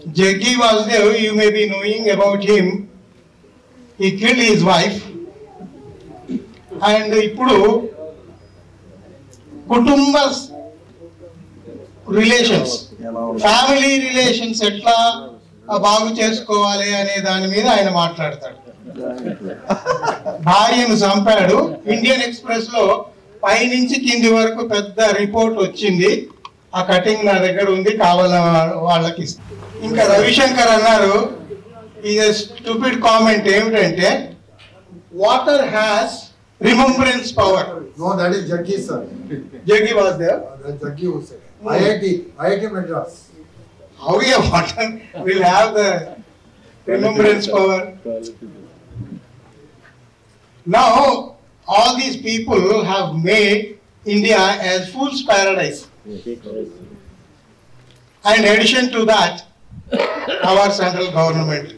Jaggi Vasudev, you may be knowing about him. He killed his wife. And ఇప్పుడు కుటుంబ relations, family relations ఎట్లా బాగు చేసుకోవాలి అనే దాని మీద ఆయన మాట్లాడతాడు. భార్యను చంపాడు. ఇండియన్ ఎక్స్ప్రెస్ లో పైనుంచి కింది వరకు పెద్ద రిపోర్ట్ వచ్చింది. ఆ కటింగ్ నా దగ్గర ఉంది, కావాలని వాళ్ళకి. ఇంకా రవిశంకర్ అన్నారు, ఇది స్టూపిడ్ కామెంట్ ఏమిటంటే, water has remembrance power. No, that is Jaggi sir. Jaggi was there. Jaggi was there. IIT Madras. How a water will have the remembrance power? Now, all these people have made India as fool's paradise. And in addition to that, our central government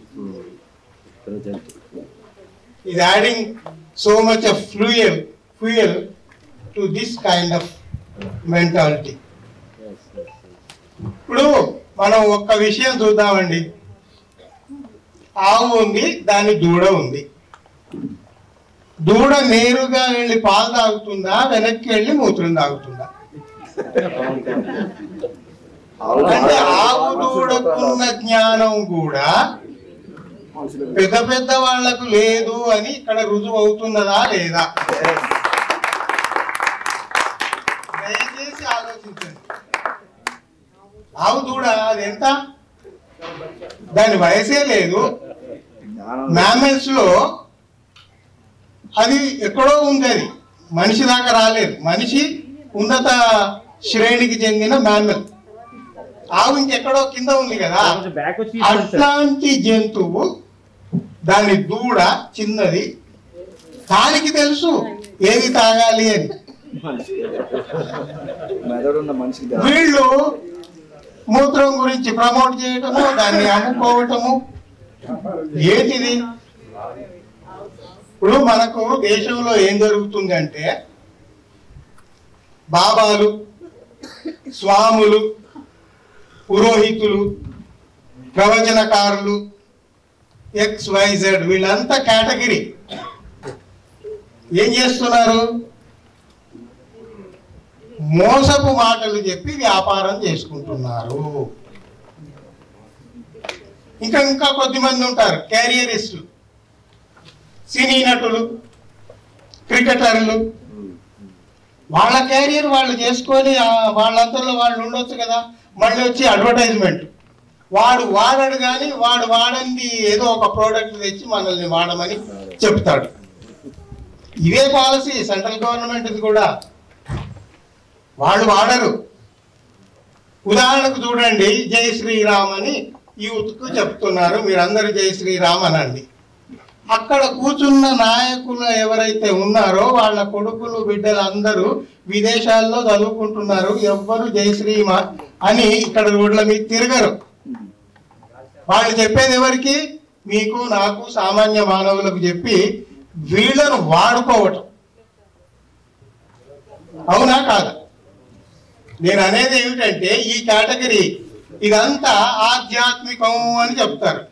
is adding so much of fuel to this kind of mentality. ఇప్పుడు మనం ఒక్క విషయం చూద్దామండి. ఆవు ఉంది, దాని దూడ ఉంది. దూడ నేరుగా వెళ్ళి పాలు తాగుతుందా, వెనక్కి వెళ్ళి మూత్రం తాగుతుందా? అంటే ఆవు దూడకున్న జ్ఞానం కూడా పెద్ద పెద్ద వాళ్లకు లేదు అని ఇక్కడ రుజువు అవుతున్నదా లేదా? దయచేసి ఆలోచించండి. ఆవు దూడ అది ఎంత, దాని వయసే లేదు. మ్యామల్స్ లో అది ఎక్కడో ఉంది, అది మనిషి దాకా రాలేదు. మనిషి ఉన్నత శ్రేణికి చెందిన మ్యామల్. ఆవు ఇంకెక్కడో కింద ఉంది కదా. అట్లాంటి జంతువు, దాని దూడ చిన్నది, దానికి తెలుసు ఏది తాగాలి అని. వీళ్ళు మూత్రం గురించి ప్రమోట్ చేయటము, దాన్ని అమ్ముకోవటము, ఏంటిది? ఇప్పుడు మనకు దేశంలో ఏం జరుగుతుందంటే, బాబాలు, స్వాములు, పురోహితులు, ప్రవచనకారులు, XYZ వీళ్ళంతా కేటగిరీ ఏం చేస్తున్నారు? మోసపు మాటలు చెప్పి వ్యాపారం చేసుకుంటున్నారు. ఇంకా కొద్దిమంది ఉంటారు క్యారియరిస్టులు, సినీ నటులు, క్రికెటర్లు. వాళ్ళ క్యారియర్ వాళ్ళు చేసుకొని వాళ్ళందరిలో వాళ్ళు ఉండొచ్చు కదా. మళ్ళీ వచ్చి అడ్వర్టైజ్మెంట్, వాడు వాడడు కానీ వాడు వాడంది ఏదో ఒక ప్రోడక్ట్ తెచ్చి మనల్ని వాడమని చెప్తాడు. ఇవే పాలసీ సెంట్రల్ గవర్నమెంట్ కూడా. వాళ్ళు వాడరు. ఉదాహరణకు చూడండి, జై శ్రీరామ్ అని యూత్కు చెప్తున్నారు, మీరందరూ జై శ్రీరామ్ అనండి. అక్కడ కూర్చున్న నాయకులు ఎవరైతే ఉన్నారో వాళ్ళ కొడుకులు బిడ్డలు అందరూ విదేశాల్లో చదువుకుంటున్నారు. ఎవ్వరు జై శ్రీమ అని ఇక్కడ రోడ్ల మీద తిరగరు. వాళ్ళు చెప్పేది ఎవరికి? మీకు, నాకు, సామాన్య మానవులకు చెప్పి వీళ్ళను వాడుకోవటం. అవునా కాదా? నేను అనేది ఏమిటంటే, ఈ కేటగిరీ ఇదంతా ఆధ్యాత్మికం అని చెప్తారు.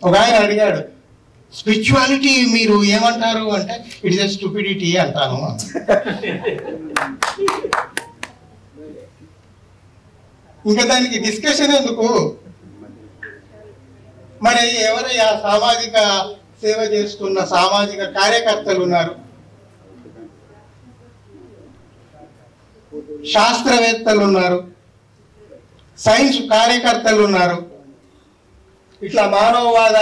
ఒక ఆయన అడిగాడు, స్పిరిచువాలిటీ మీరు ఏమంటారు అంటే, ఇట్ ఇస్ ఎ స్టూపిడిటీ అంటాను. ఇంకా దానికి డిస్కషన్ ఎందుకు? మరి ఎవరైనా సామాజిక సేవ చేస్తున్న సామాజిక కార్యకర్తలు ఉన్నారు, శాస్త్రవేత్తలు ఉన్నారు, సైన్స్ కార్యకర్తలు ఉన్నారు, ఇట్లా మానవవాద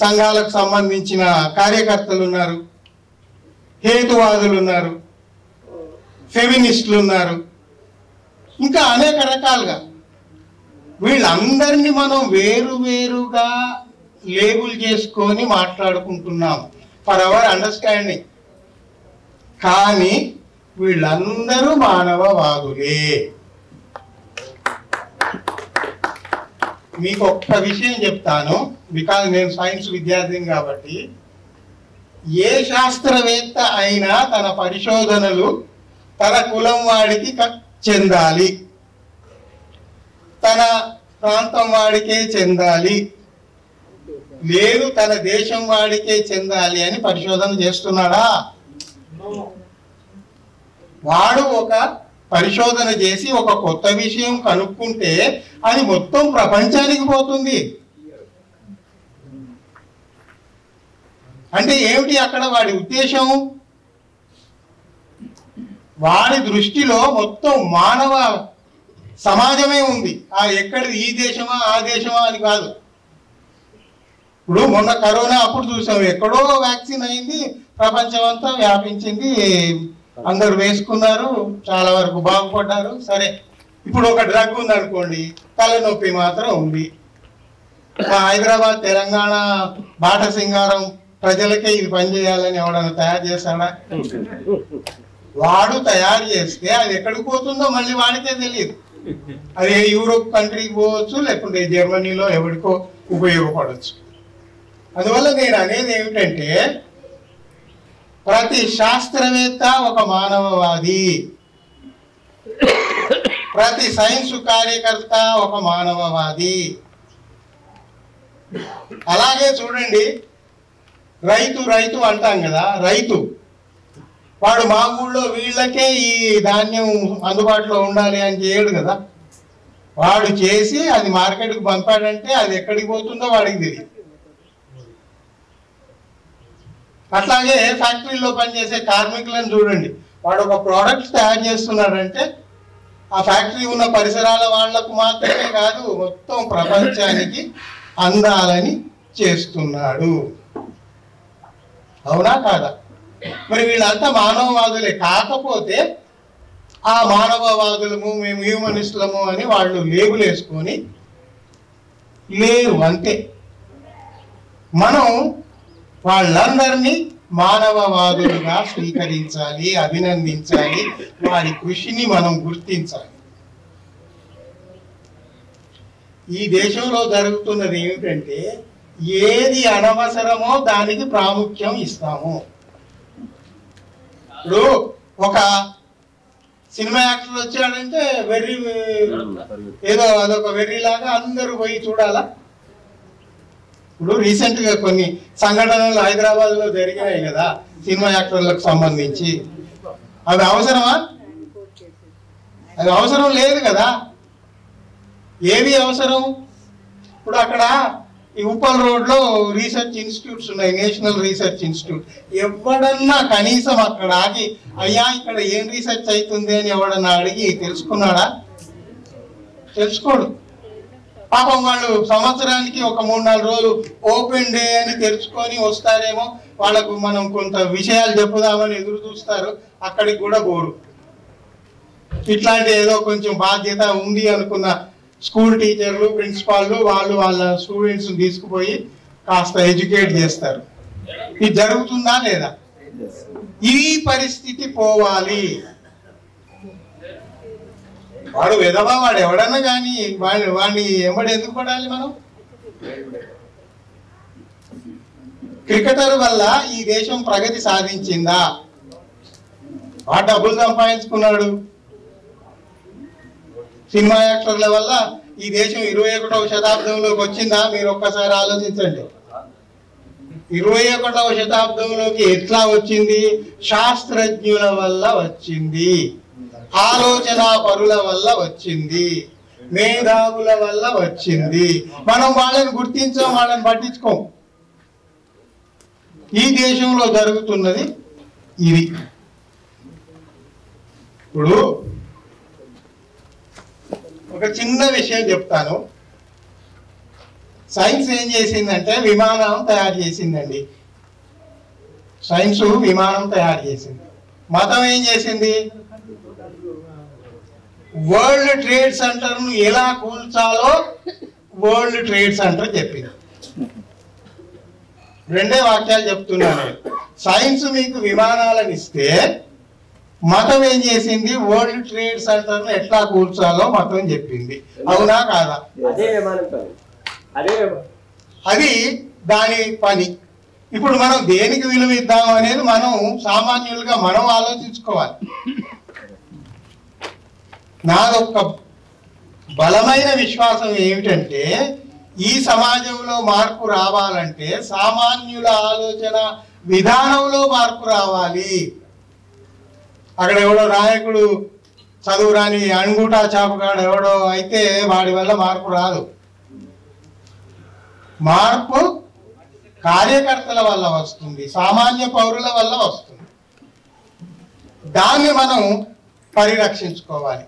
సంఘాలకు సంబంధించిన కార్యకర్తలు ఉన్నారు, హేతువాదులు ఉన్నారు, ఫెమినిస్టులు ఉన్నారు, ఇంకా అనేక రకాలుగా. వీళ్ళందరినీ మనం వేరువేరుగా లేబుల్ చేసుకొని మాట్లాడుకుంటున్నాం ఫర్ అవర్ అండర్స్టాండింగ్. కానీ వీళ్ళందరూ మానవవాదులే. మీకు ఒక్క విషయం చెప్తాను, బికాజ్ నేను సైన్స్ విద్యార్థిని కాబట్టి. ఏ శాస్త్రవేత్త అయినా తన పరిశోధనలు తన కులం వాడికి చెందాలి, తన ప్రాంతం వాడికే చెందాలి, లేదు తన దేశం వాడికే చెందాలి అని పరిశోధన చేస్తున్నాడా? వాడు ఒక పరిశోధన చేసి ఒక కొత్త విషయం కనుక్కుంటే అది మొత్తం ప్రపంచానికి పోతుంది. అంటే ఏమిటి అక్కడ వాడి ఉద్దేశం? వాడి దృష్టిలో మొత్తం మానవ సమాజమే ఉంది. ఎక్కడిది ఈ దేశమా ఆ దేశమా అని కాదు. ఇప్పుడు మొన్న కరోనా అప్పుడు చూసాం, ఎక్కడో వ్యాక్సిన్ అయింది, ప్రపంచం అంతా వ్యాపించింది, అందరు వేసుకున్నారు, చాలా వరకు బాగుపడ్డారు. సరే, ఇప్పుడు ఒక డ్రగ్ ఉంది అనుకోండి, తలనొప్పి మాత్రం ఉంది. హైదరాబాద్ తెలంగాణ బాట సింగారం ప్రజలకే ఇది పనిచేయాలని ఎవడన్నా తయారు చేస్తాడా? వాడు తయారు చేస్తే అది ఎక్కడికి పోతుందో మళ్ళీ వాడికే తెలియదు. అది యూరోప్ కంట్రీకి పోవచ్చు, లేకుంటే జర్మనీలో ఎవరికో ఉపయోగపడవచ్చు. అందువల్ల నేను అనేది ఏమిటంటే, ప్రతి శాస్త్రవేత్త ఒక మానవవాది, ప్రతి సైన్స్ కార్యకర్త ఒక మానవవాది. అలాగే చూడండి, రైతు రైతు అంటాం కదా, రైతు వాడు మా ఊళ్ళో వీళ్ళకే ఈ ధాన్యం అందుబాటులో ఉండాలి అని చేయడు కదా. వాడు చేసి అది మార్కెట్కి పంపాడంటే అది ఎక్కడికి పోతుందో వాడికి తెలియదు. అట్లాగే ఫ్యాక్టరీలో పనిచేసే కార్మికులను చూడండి, వాడు ఒక ప్రోడక్ట్ తయారు చేస్తున్నాడంటే ఆ ఫ్యాక్టరీ ఉన్న పరిసరాల వాళ్లకు మాత్రమే కాదు, మొత్తం ప్రపంచానికి అందాలని చేస్తున్నాడు. అవునా కాదా? మరి వీళ్ళంతా మానవవాదులే. కాకపోతే ఆ మానవవాదులము, మేము హ్యూమనిస్టులము అని వాళ్ళు లేబుల్ వేసుకొని లేరు, అంతే. మనం వాళ్ళందరినీ మానవవాదులుగా స్వీకరించాలి, అభినందించాలి, వారి కృషిని మనం గుర్తించాలి. ఈ దేశంలో జరుగుతున్నది ఏమిటంటే, ఏది అనవసరమో దానికి ప్రాముఖ్యం ఇస్తాము. ఇప్పుడు ఒక సినిమా యాక్టర్ వచ్చాడంటే వెర్రి, ఏదో అదొక వెర్రిలాగా అందరూ పోయి చూడాలా? ఇప్పుడు రీసెంట్ గా కొన్ని సంఘటనలు హైదరాబాద్ లో జరిగినాయి కదా సినిమా యాక్టర్లకు సంబంధించి. అవి అవసరమా? అది అవసరం లేదు కదా. ఏవి అవసరం? ఇప్పుడు అక్కడ ఈ ఉప్పల్ రోడ్ లో రీసెర్చ్ ఇన్స్టిట్యూట్స్ ఉన్నాయి, నేషనల్ రీసెర్చ్ ఇన్స్టిట్యూట్. ఎవడన్నా కనీసం అక్కడ ఆగి అయ్యా ఇక్కడ ఏం రీసెర్చ్ అవుతుంది అని ఎవడన్నా అడిగి తెలుసుకున్నాడా? తెలుసుకోడు. పాపం వాళ్ళు సంవత్సరానికి ఒక 3-4 రోజులు ఓపెన్ డే అని తెలుసుకొని వస్తారేమో, వాళ్ళకు మనం కొంత విషయాలు చెప్పుదామని ఎదురు చూస్తారు, అక్కడికి కూడా పోరు. ఇట్లాంటి ఏదో కొంచెం బాధ్యత ఉంది అనుకున్న స్కూల్ టీచర్లు, ప్రిన్సిపాల్లు వాళ్ళు వాళ్ళ స్టూడెంట్స్ని తీసుకుపోయి కాస్త ఎడ్యుకేట్ చేస్తారు. ఇది జరుగుతుందా లేదా? ఈ పరిస్థితి పోవాలి. వాడు విధవా, వాడు ఎవడన్నా కానీ వాడిని ఎంబడి ఎందుకు పడాలి మనం? క్రికెటర్ వల్ల ఈ దేశం ప్రగతి సాధించిందా? వాడు డబ్బులు సంపాదించుకున్నాడు. సినిమా యాక్టర్ల వల్ల ఈ దేశం 21వ శతాబ్దంలోకి వచ్చిందా? మీరు ఒక్కసారి ఆలోచించండి. 21వ శతాబ్దంలోకి ఎట్లా వచ్చింది? శాస్త్రజ్ఞుల వల్ల వచ్చింది, ఆలోచన పరుల వల్ల వచ్చింది, మేధావుల వల్ల వచ్చింది. మనం వాళ్ళని గుర్తించాం, వాళ్ళని పట్టించుకోం. ఈ దేశంలో జరుగుతున్నది ఇది. ఇప్పుడు ఒక చిన్న విషయం చెప్తాను. సైన్స్ ఏం చేసిందంటే విమానం తయారు చేసిందండి. సైన్స్ విమానం తయారు చేసింది. మతం ఏం చేసింది? వరల్డ్ ట్రేడ్ సెంటర్ ను ఎలా కూల్చాలో వరల్డ్ ట్రేడ్ సెంటర్ చెప్పింది. రెండే వాక్యాలు చెప్తున్నాను. సైన్స్ మీకు విమానాలను ఇస్తే మతం ఏం చేసింది? వరల్డ్ ట్రేడ్ సెంటర్ ను ఎట్లా కూల్చాలో మతం చెప్పింది. అవునా కాదా? అది దాని పని. ఇప్పుడు మనం దేనికి విలువ ఇద్దాం అనేది మనం సామాన్యులుగా మనం ఆలోచించుకోవాలి. నాదొక్క బలమైన విశ్వాసం ఏమిటంటే ఈ సమాజంలో మార్పు రావాలంటే సామాన్యుల ఆలోచన విధానంలో మార్పు రావాలి. అక్కడ ఎవడో నాయకుడు చదువు రాని అంగుటా చాపగాడు ఎవడో అయితే వాడి వల్ల మార్పు రాదు. మార్పు కార్యకర్తల వల్ల వస్తుంది, సామాన్య పౌరుల వల్ల వస్తుంది. దాన్ని మనం పరిరక్షించుకోవాలి,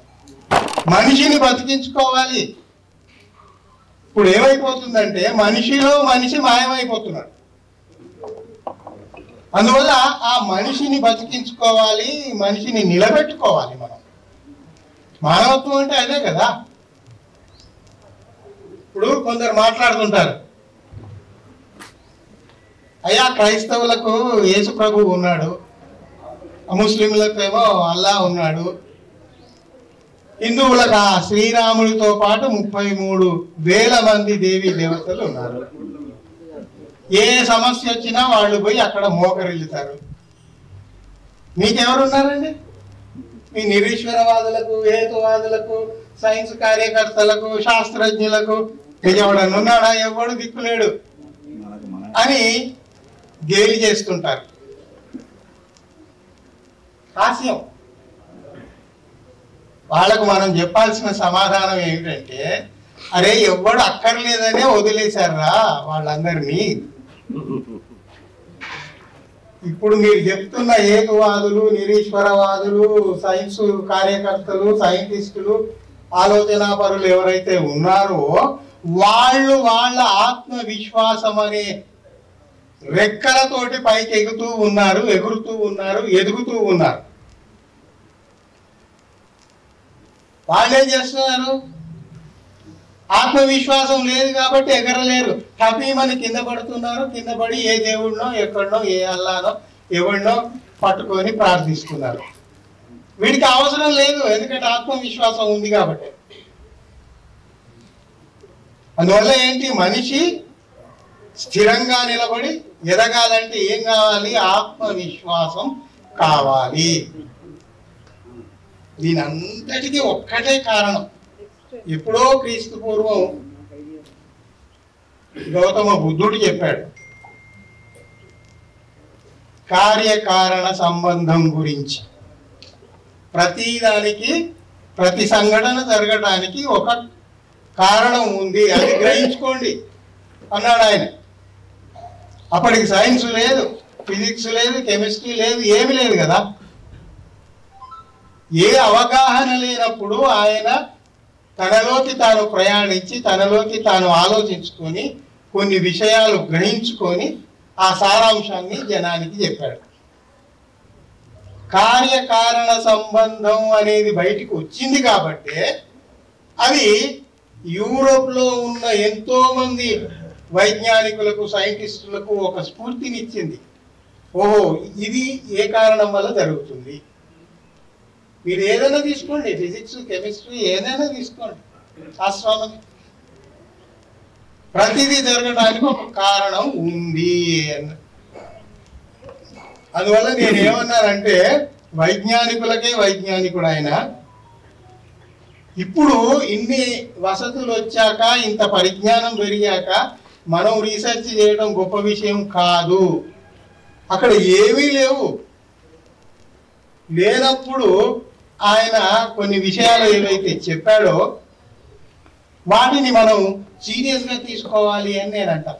మనిషిని బతికించుకోవాలి. ఇప్పుడు ఏమైపోతుందంటే మనిషిలో మనిషి మాయమైపోతున్నాడు. అందువల్ల ఆ మనిషిని బతికించుకోవాలి, మనిషిని నిలబెట్టుకోవాలి. మనం మానవత్వం అంటే అదే కదా. ఇప్పుడు కొందరు మాట్లాడుతుంటారు, అయ్యా క్రైస్తవులకు యేసు ప్రభువు ఉన్నాడు, ముస్లింలకు ఏమో అల్లా ఉన్నాడు, హిందువులకు ఆ శ్రీరాముడితో పాటు 33,000 మంది దేవీ దేవతలు ఉన్నారు. ఏ సమస్య వచ్చినా వాళ్ళు పోయి అక్కడ మోకరిల్లుతారు. మీకెవరున్నారండి? మీ నిరీశ్వరవాదులకు, హేతువాదులకు, సైన్స్ కార్యకర్తలకు, శాస్త్రజ్ఞులకు ఎవడన్నా ఉన్నాడా? ఎవడు దిక్కులేడు అని గేలి చేస్తుంటారు. హాస్యం. వాళ్ళకు మనం చెప్పాల్సిన సమాధానం ఏమిటంటే, అరే ఎవ్వడు అక్కర్లేదనే వదిలేశారా వాళ్ళందరినీ. ఇప్పుడు మీరు చెప్తున్న హేతువాదులు, నిరీశ్వరవాదులు, సైన్స్ కార్యకర్తలు, సైంటిస్టులు, ఆలోచనా పరులు ఎవరైతే ఉన్నారో వాళ్ళు వాళ్ళ ఆత్మవిశ్వాసం అనే రెక్కలతోటి పైకి ఎగుతూ ఉన్నారు, ఎగురుతూ ఉన్నారు, ఎదుగుతూ ఉన్నారు. వాళ్ళేం చేస్తున్నారు? ఆత్మవిశ్వాసం లేదు కాబట్టి ఎగరలేరు, హ్యాపీమని కింద పడుతున్నారు. కింద పడి ఏ దేవుడినో, ఎక్కడనో, ఏ అల్లానో ఎవరినో పట్టుకొని ప్రార్థిస్తున్నారు. వీడికి అవసరం లేదు, ఎందుకంటే ఆత్మవిశ్వాసం ఉంది కాబట్టి. అందువల్ల ఏంటి, మనిషి స్థిరంగా నిలబడి ఎదగాలంటే ఏం కావాలి? ఆత్మవిశ్వాసం కావాలి. దీనంతటికీ ఒక్కటే కారణం. ఎప్పుడో క్రీస్తు పూర్వం గౌతమ బుద్ధుడు చెప్పాడు, కార్యకారణ సంబంధం గురించి. ప్రతిదానికి, ప్రతి సంఘటన జరగడానికి ఒక కారణం ఉంది, అది గ్రహించుకోండి అన్నాడు ఆయన. అప్పటికి సైన్స్ లేదు, ఫిజిక్స్ లేదు, కెమిస్ట్రీ లేదు, ఏమి లేదు కదా. ఏ అవగాహన లేనప్పుడు ఆయన తనలోకి తాను ప్రయాణించి, తనలోకి తాను ఆలోచించుకొని, కొన్ని విషయాలు గ్రహించుకొని ఆ సారాంశాన్ని జనానికి చెప్పాడు. కార్యకారణ సంబంధం అనేది బయటికి వచ్చింది కాబట్టి అది యూరోప్లో ఉన్న ఎంతో మంది వైజ్ఞానికులకు, సైంటిస్టులకు ఒక స్ఫూర్తినిచ్చింది. ఓహో, ఇది ఏ కారణం వల్ల జరుగుతుంది. మీరు ఏదైనా తీసుకోండి, ఫిజిక్స్, కెమిస్ట్రీ ఏదైనా తీసుకోండి, ఆస్ట్రానమీ, ప్రతిదీ జరగడానికి ఒక కారణం ఉంది. అందువల్ల నేను ఏమన్నానంటే, వైజ్ఞానికులకే వైజ్ఞానికుడు ఆయన. ఇప్పుడు ఇన్ని వసతులు వచ్చాక, ఇంత పరిజ్ఞానం పెరిగాక మనం రీసెర్చ్ చేయడం గొప్ప విషయం కాదు. అక్కడ ఏమీ లేవు. లేనప్పుడు ఆయన కొన్ని విషయాలు ఏవైతే చెప్పాడో వాటిని మనం సీరియస్గా తీసుకోవాలి అని నేను అంటా.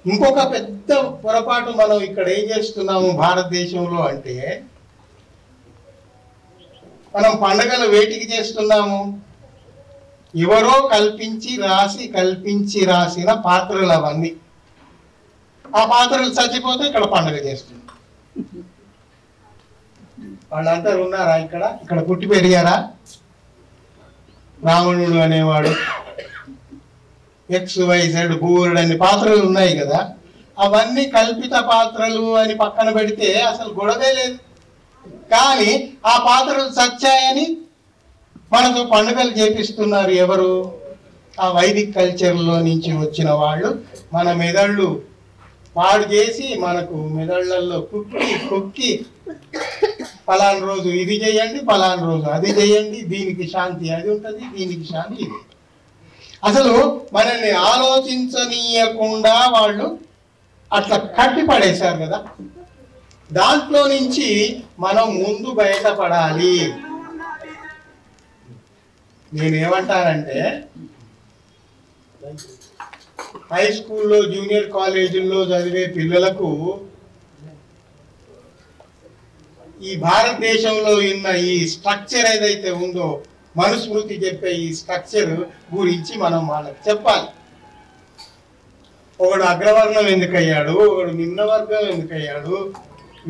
ఇంకొక పెద్ద పొరపాటు మనం ఇక్కడ ఏం చేస్తున్నాము భారతదేశంలో అంటే, మనం పండగలు వేటికి చేస్తున్నాము? ఎవరో కల్పించి రాసిన పాత్రలు అవన్నీ. ఆ పాత్రలు చచ్చిపోతే ఇక్కడ పండగ చేస్తుంది. వాళ్ళంతా ఉన్నారా? ఇక్కడ పుట్టి పెరిగారా? రావణుడు అనేవాడు, XYZ బూరుడు అనే పాత్రలు ఉన్నాయి కదా. అవన్నీ కల్పిత పాత్రలు అని పక్కన పెడితే అసలు గొడవే లేదు. కానీ ఆ పాత్రలు సచ్చాయని మనకు పండుగలు చేపిస్తున్నారు ఎవరు? ఆ వైదిక్ కల్చర్లో నుంచి వచ్చిన వాళ్ళు మన మెదళ్ళు పాడు చేసి, మనకు మెదళ్లలో కుక్కి పలానా రోజు ఇది చేయండి, పలానా రోజు అది చేయండి, దీనికి శాంతి అది ఉంటుంది, దీనికి శాంతి ఇది. అసలు మనల్ని ఆలోచించనీయకుండా వాళ్ళు అట్లా కట్టి పడేశారు కదా. దాంట్లో నుంచి మనం ముందు బయటపడాలి. నేనేమంటానంటే హై స్కూల్లో జూనియర్ కాలేజీల్లో చదివే పిల్లలకు ఈ భారతదేశంలో ఉన్న ఈ స్ట్రక్చర్ ఏదైతే ఉందో, మనుస్మృతి చెప్పే ఈ స్ట్రక్చర్ గురించి మనం వాళ్ళకి చెప్పాలి. ఒకడు అగ్రవర్ణం ఎందుకయ్యాడు, ఒకడు నిమ్న వర్గం ఎందుకయ్యాడు,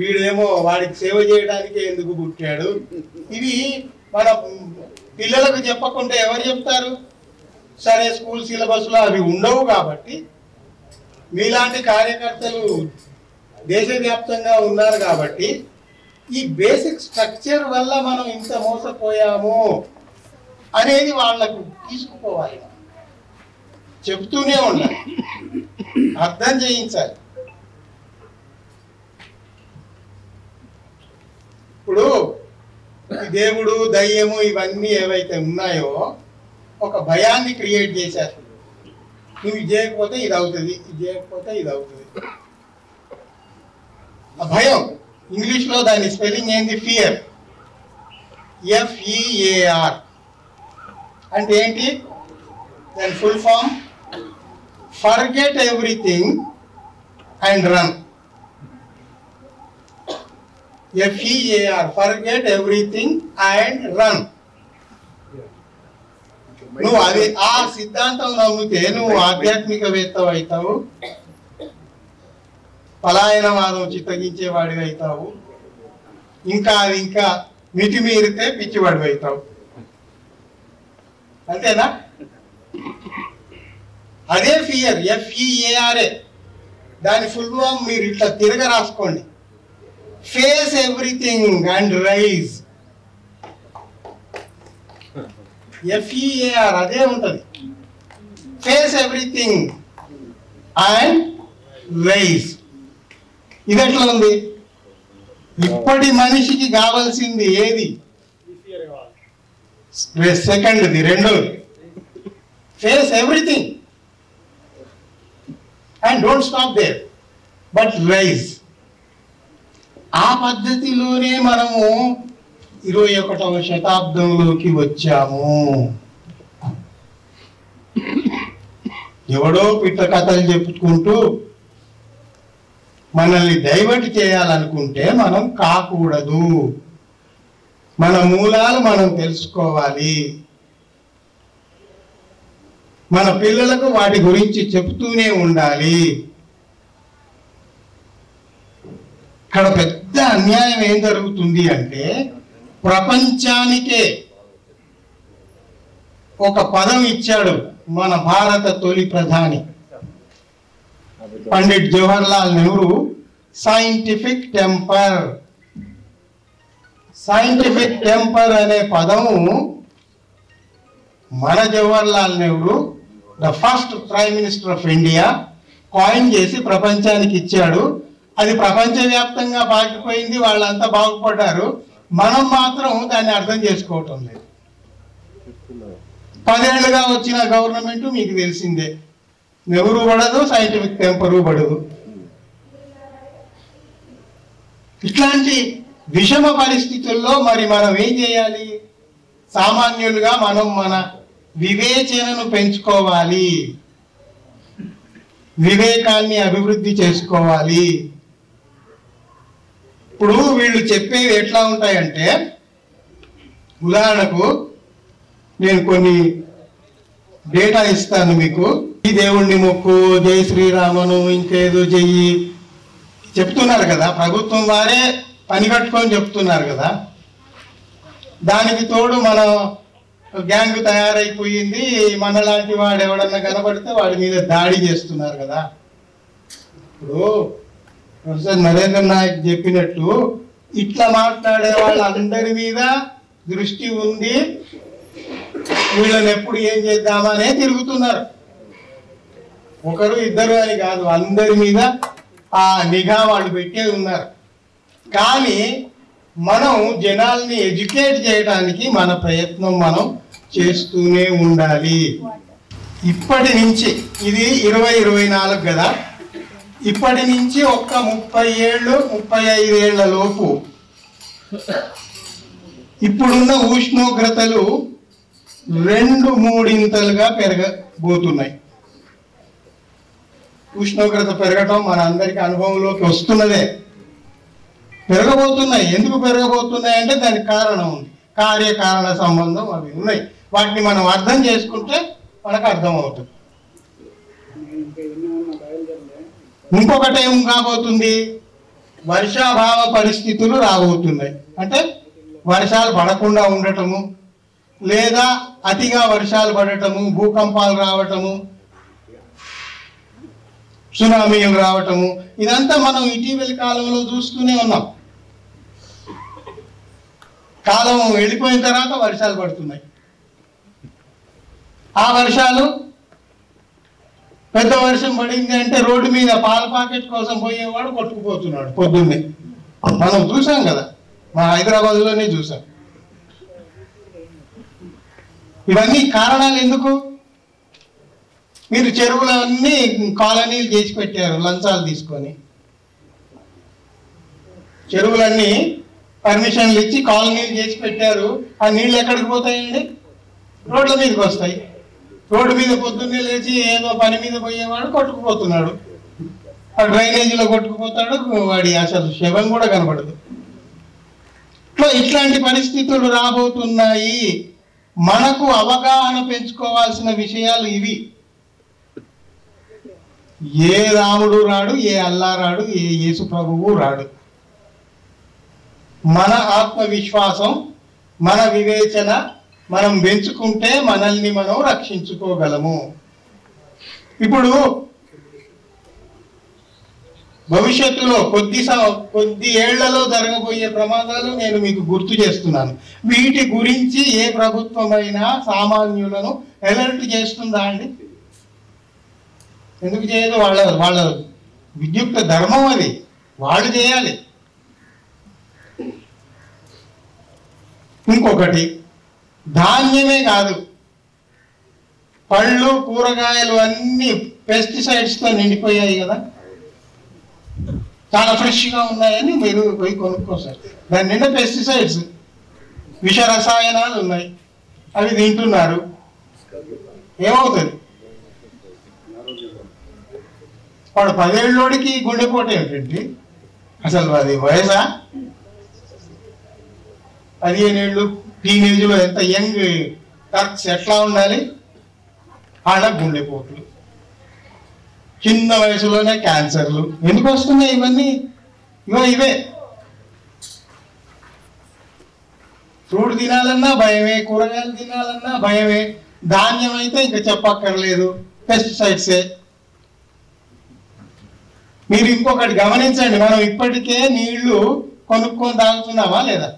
వీడేమో వాడికి సేవ చేయడానికే ఎందుకు పుట్టాడు, ఇవి మన పిల్లలకు చెప్పకుండా ఎవరు చెప్తారు? సరే, స్కూల్ సిలబస్లో అవి ఉండవు కాబట్టి మీలాంటి కార్యకర్తలు దేశవ్యాప్తంగా ఉన్నారు కాబట్టి ఈ బేసిక్ స్ట్రక్చర్ వల్ల మనం ఇంత మోసపోయాము అనేది వాళ్ళకు తీసుకుపోవాలి. చెప్తూనే ఉండాలి, అర్థం చేయించాలి. ఇప్పుడు ఈ దేవుడు, దయ్యము ఇవన్నీ ఏవైతే ఉన్నాయో ఒక భయాన్ని క్రియేట్ చేశారు. నువ్వు ఇది చేయకపోతే ఇది అవుతుంది, ఇది చేయకపోతే ఇది అవుతుంది. ఆ భయం, ఇంగ్లీష్లో దాని స్పెల్లింగ్ ఏంటి? ఫియర్. FEAR అంటే ఏంటి? దాని full form forget everything and run. FEAR, forget everything and run. నువ్వు అది ఆ సిద్ధాంతం నమ్మితే నువ్వు ఆధ్యాత్మికవేత్త అవుతావు, పలాయనవాదం చిత్తగించేవాడివి అవుతావు, ఇంకా అది ఇంకా మితిమీరితే పిచ్చివాడివి అవుతావు. అంతేనా? అదే ఫియర్, FEAR. దాని ఫుల్ ఫామ్ మీరు ఇట్లా తిరగ రాసుకోండి. Face everything and rise. FEAR అదే ఉంటుంది. Face everything and rise. ఇది ఎట్లా ఉంది? ఇప్పటి మనిషికి కావాల్సింది ఏది? సెకండ్ది, రెండోది face everything and don't stop there but rise. ఆ పద్ధతిలోనే మనము 21వ శతాబ్దంలోకి వచ్చాము. ఎవడో పిట్ట కథలు చెప్పుకుంటూ మనల్ని డైవర్ట్ చేయాలనుకుంటే మనం కాకూడదు. మన మూలాలు మనం తెలుసుకోవాలి. మన పిల్లలకు వాటి గురించి చెప్తూనే ఉండాలి. ఇక్కడ పెద్ద అన్యాయం ఏం జరుగుతుంది అంటే, ప్రపంచానికే ఒక పదం ఇచ్చాడు మన భారత తొలి ప్రధాని Pandit Jawaharlal Nehru, scientific temper. Scientific temper అనే పదము మన Jawaharlal Nehru, the first prime minister of India, coin చేసి ప్రపంచానికి ఇచ్చాడు. అది ప్రపంచవ్యాప్తంగా పాకిపోయింది, వాళ్ళంతా బాగుపడ్డారు. మనం మాత్రం దాన్ని అర్థం చేసుకోవటం లేదు. 10 ఏళ్ళుగా వచ్చిన గవర్నమెంట్ మీకు తెలిసిందే, నెహ్రూ పడదు, సైంటిఫిక్ టెంపరు పడదు. ఇట్లాంటి విషమ పరిస్థితుల్లో మరి మనం ఏం చేయాలి? సామాన్యులుగా మనం మన వివేచనను పెంచుకోవాలి, వివేకాన్ని అభివృద్ధి చేసుకోవాలి. ఇప్పుడు వీళ్ళు చెప్పేవి ఎట్లా ఉంటాయంటే, ఉదాహరణకు నేను కొన్ని డేటా ఇస్తాను మీకు. ఈ దేవుణ్ణి మొక్కు, జై శ్రీరామను, ఇంకేదో చెయ్యి చెప్తున్నారు కదా, ప్రభుత్వం వారే పని కట్టుకొని చెప్తున్నారు కదా. దానికి తోడు మన గ్యాంగ్ తయారైపోయింది. మనలాంటి వాడు ఎవడన్నా కనబడితే వాడి మీద దాడి చేస్తున్నారు కదా. ఇప్పుడు ప్రొఫెసర్ నరేంద్ర నాయక్ చెప్పినట్టు ఇట్లా మాట్లాడే వాళ్ళందరి మీద దృష్టి ఉంది. వీళ్ళని ఎప్పుడు ఏం చేద్దామనే తిరుగుతున్నారు. ఒకరు ఇద్దరు అని కాదు, అందరి మీద ఆ నిఘా వాళ్ళు పెట్టే ఉన్నారు. కానీ మనం జనాల్ని ఎడ్యుకేట్ చేయడానికి మన ప్రయత్నం మనం చేస్తూనే ఉండాలి. ఇప్పటి నుంచి ఇది 2024 కదా, ఇప్పటి నుంచి ఒక్క 30 ఏళ్ళు 35 ఏళ్ల లోపు ఇప్పుడున్న ఉష్ణోగ్రతలు 2-3 పెరగబోతున్నాయి. ఉష్ణోగ్రత పెరగటం మన అందరికీ అనుభవంలోకి వస్తున్నదే. పెరగబోతున్నాయి. ఎందుకు పెరగబోతున్నాయి అంటే దానికి కారణం ఉంది. కార్యకారణ సంబంధం అవి ఉన్నాయి. వాటిని మనం అర్థం చేసుకుంటే మనకు అర్థం అవుతుంది. ఇంకొకటి ఏం కాబోతుంది, వర్షాభావ పరిస్థితులు రాబోతున్నాయి. అంటే వర్షాలు పడకుండా ఉండటము, లేదా అతిగా వర్షాలు పడటము, భూకంపాలు రావటము, సునామీలు రావటము, ఇదంతా మనం ఇటీవలి కాలంలో చూస్తూనే ఉన్నాం. కాలం వెళ్ళిపోయిన తర్వాత వర్షాలు పడుతున్నాయి. ఆ వర్షాలు పెద్ద వర్షం పడింది అంటే రోడ్డు మీద పాల ప్యాకెట్ కోసం పోయేవాడు కొట్టుకుపోతున్నాడు పొద్దున్నే. మనం చూసాం కదా, మా హైదరాబాద్లోనే చూసాం. ఇవన్నీ కారణాలు ఎందుకు? మీరు చెరువులన్నీ కాలనీలు చేసి పెట్టారు లంచాలు తీసుకొని. చెరువులన్నీ పర్మిషన్లు ఇచ్చి కాలనీలు చేసి పెట్టారు. ఆ నీళ్ళు ఎక్కడికి పోతాయండి? రోడ్ల మీదకి వస్తాయి. రోడ్డు మీద పొద్దున్నే లేచి ఏదో పని మీద పోయేవాడు కొట్టుకుపోతున్నాడు. ఆ డ్రైనేజీలో కొట్టుకుపోతాడు, వాడి అసలు శవం కూడా కనపడదు. ఇట్లాంటి పరిస్థితులు రాబోతున్నాయి. మనకు అవగాహన పెంచుకోవాల్సిన విషయాలు ఇవి. ఏ రాముడు రాడు, ఏ అల్లా రాడు, ఏ యేసు ప్రభువు రాడు. మన ఆత్మవిశ్వాసం, మన వివేచన మనం పెంచుకుంటే మనల్ని మనం రక్షించుకోగలము. ఇప్పుడు భవిష్యత్తులో కొద్ది ఏళ్లలో జరగబోయే ప్రమాదాలు నేను మీకు గుర్తు చేస్తున్నాను. వీటి గురించి ఏ ప్రభుత్వమైనా సామాన్యులను అలర్ట్ చేస్తుందా అండి? ఎందుకు చేయదు? వాళ్ళ విద్యుక్త ధర్మం అది, వాళ్ళు చేయాలి. ఇంకొకటి, ధాన్యమే కాదు, పళ్ళు కూరగాయలు అన్ని పెస్టిసైడ్స్తో నిండిపోయాయి కదా. చాలా ఫ్రెష్గా ఉన్నాయని మీరు పోయి కొనుక్కోసారు. దాని నిండా పెస్టిసైడ్స్, విష రసాయనాలు ఉన్నాయి. అవి తింటున్నారు. ఏమవుతుంది? వాడు 10 ఏళ్ళోడికి గుండెపోటు ఏమిటండి? అసలు అది వయసా? 15 ఏళ్ళు టీనేజ్లో ఎంత యంగ్ టర్క్స్ ఎట్లా ఉండాలి? వాళ్ళ గుండెపోట్లు, చిన్న వయసులోనే క్యాన్సర్లు. ఎందుకు వస్తున్నాయి ఇవన్నీ? ఇవే. ఫ్రూట్ తినాలన్నా భయమే, కూరగాయలు తినాలన్నా భయమే, ధాన్యం అయితే ఇంకా చెప్పక్కర్లేదు, పెస్టిసైడ్సే. మీరు ఇంకొకటి గమనించండి, మనం ఇప్పటికే నీళ్లు కొనుక్కొని తాగుతున్నామా లేదా?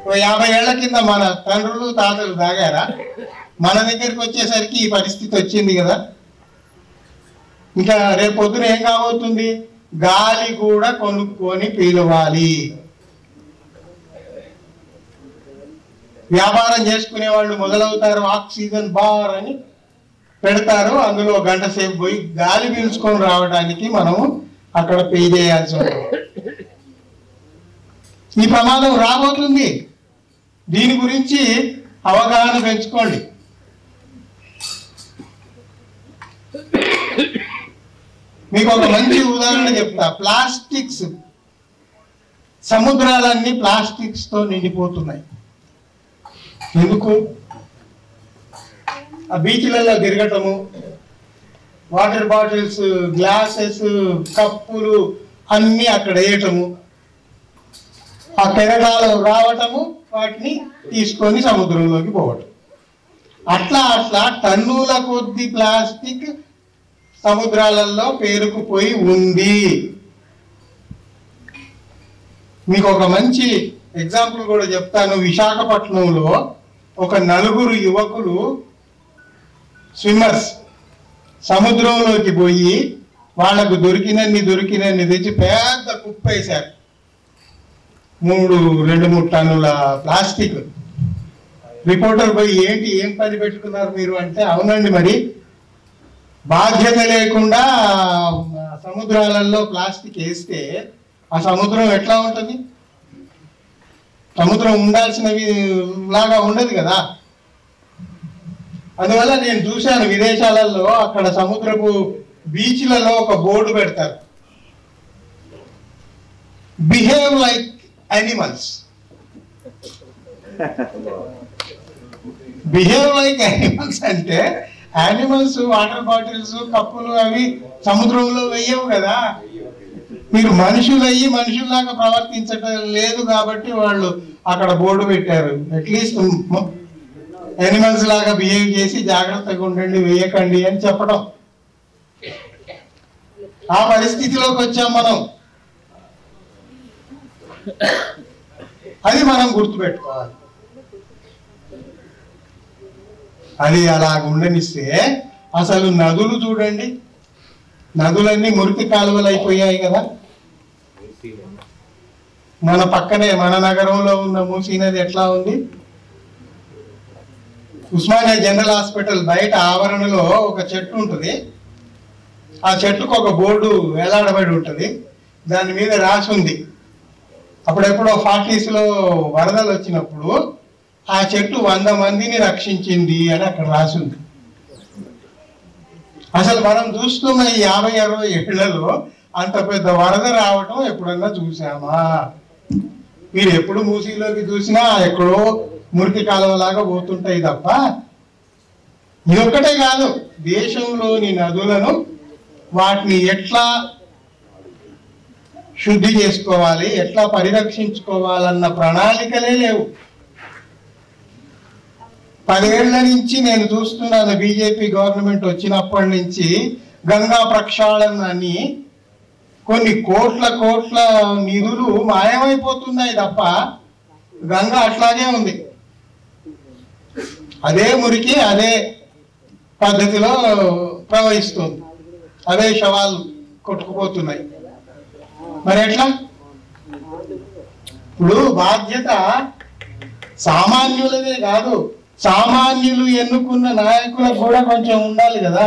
50 ఏళ్ల కింద మన తండ్రులు తాతలు తాగారా? మన దగ్గరికి వచ్చేసరికి ఈ పరిస్థితి వచ్చింది కదా. ఇంకా రేపు పొద్దున ఏం కాబోతుంది? గాలి కూడా కొనుక్కొని పీలవాలి. వ్యాపారం చేసుకునే వాళ్ళు మొదలవుతారు. ఆక్సిజన్ బార్ అని పెడతారు, అందులో గంట సేపు పోయి గాలి పీల్చుకొని రావడానికి మనము అక్కడ పే చేయాల్సి ఉంటుంది. ఈ ప్రమాదం రాబోతుంది. దీని గురించి అవగాహన పెంచుకోండి. మీకు ఒక మంచి ఉదాహరణ చెప్తా. ప్లాస్టిక్స్, సముద్రాలన్నీ ప్లాస్టిక్స్ తో నిండిపోతున్నాయి. ఎందుకు? ఆ బీచ్లలో తిరగటము, వాటర్ బాటిల్స్, గ్లాసెస్, కప్పులు అన్నీ అక్కడ వేయటము, ఆ కెరటాలు రావటము, వాటిని తీసుకొని సముద్రంలోకి పోవటం. అట్లా టన్నుల కొద్ది ప్లాస్టిక్ సముద్రాలలో పేరుకుపోయి ఉంది. మీకు ఒక మంచి ఎగ్జాంపుల్ కూడా చెప్తాను. విశాఖపట్నంలో ఒక 4 యువకులు స్విమ్మర్స్ సముద్రంలోకి పోయి వాళ్లకు దొరికినన్ని తెచ్చి పెద్ద కుప్పేశారు. 2-3 టన్నుల ప్లాస్టిక్. రిపోర్టర్ పోయి ఏం పని పెట్టుకున్నారు మీరు అంటే, అవునండి మరి బాధ్యత లేకుండా సముద్రాలలో ప్లాస్టిక్ వేస్తే ఆ సముద్రం ఎట్లా ఉంటుంది? సముద్రం ఉండాల్సినవి లాగా ఉండదు కదా. అందువల్ల నేను చూశాను విదేశాలలో, అక్కడ సముద్రపు బీచ్లలో ఒక బోర్డు పెడతారు, behave like animals. Behave like animals అంటే యానిమల్స్ వాటర్ బాటిల్స్ కప్పులు అవి సముద్రంలో వెయ్యవు కదా. మీరు మనుషులయ్యి మనుషుల్లాగా ప్రవర్తించడం లేదు కాబట్టి వాళ్ళు అక్కడ బోర్డు పెట్టారు, అట్లీస్ట్ యానిమల్స్ లాగా బిహేవ్ చేసి జాగ్రత్తగా ఉండండి, వేయకండి అని చెప్పడం. ఆ పరిస్థితిలోకి వచ్చాం మనం. అది మనం గుర్తుపెట్టుకోవాలి. అది అలాగ ఉండనిస్తే అసలు నదులు చూడండి, నదులన్నీ మురికి కాలువలు అయిపోయాయి కదా. మన పక్కనే మన నగరంలో ఉన్న మూసీ నది ఎట్లా ఉంది? ఉస్మానియా జనరల్ హాస్పిటల్ బయట ఆవరణలో ఒక చెట్టు ఉంటుంది. ఆ చెట్టుకు ఒక బోర్డు వేలాడబడి ఉంటుంది, దాని మీద రాసి ఉంది. అప్పుడెప్పుడో 40s వరదలు వచ్చినప్పుడు ఆ చెట్టు 100 మందిని రక్షించింది అని అక్కడ రాసి ఉంది. అసలు మనం చూస్తున్న ఈ 50-60 ఏళ్లలో అంత పెద్ద వరద రావటం ఎప్పుడన్నా చూసామా? మీరు ఎప్పుడు మూసీలోకి చూసినా ఎక్కడో మురికి కాలువలాగా పోతుంటాయి తప్ప. ఇదొక్కటే కాదు, దేశంలోని నదులను వాటిని ఎట్లా శుద్ధి చేసుకోవాలి, ఎట్లా పరిరక్షించుకోవాలన్న ప్రణాళికలే లేవు. 10 ఏళ్ల నుంచి నేను చూస్తున్నాను, బీజేపీ గవర్నమెంట్ వచ్చినప్పటి నుంచి గంగా ప్రక్షాళన అని కొన్ని కోట్ల నిధులు మాయమైపోతున్నాయి తప్ప గంగా అట్లాగే ఉంది. అదే మురికి అదే పద్ధతిలో ప్రవహిస్తుంది, అవే శవాలు కొట్టుకుపోతున్నాయి. మరి ఎట్లా? ఇప్పుడు బాధ్యత సామాన్యులదే కాదు, సామాన్యులు ఎన్నుకున్న నాయకులకు కూడా కొంచెం ఉండాలి కదా.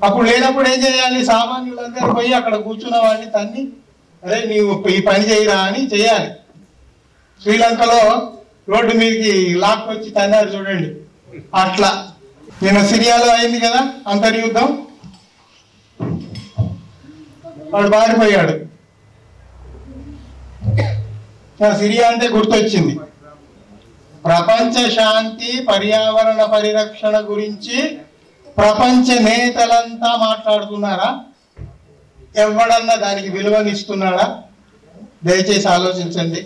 అప్పుడు లేనప్పుడు ఏం చేయాలి? సామాన్యులందరూ పోయి అక్కడ కూర్చున్న వాడిని తన్ని, అరే నీవు ఈ పని చేయరా అని చేయాలి. శ్రీలంకలో రోడ్డు మీదకి లాక్కొచ్చి తన్నారు చూడండి, అట్లా. నిన్న సిరియాలో అయింది కదా అంతర్యుద్ధం, వాడు పారిపోయాడు. సిరియా అంటే గుర్తొచ్చింది. ప్రపంచ శాంతి పర్యావరణ పరిరక్షణ గురించి ప్రపంచ నేతలంతా మాట్లాడుతున్నారా? ఎవడన్నా దానికి విలువనిస్తున్నాడా? దయచేసి ఆలోచించండి.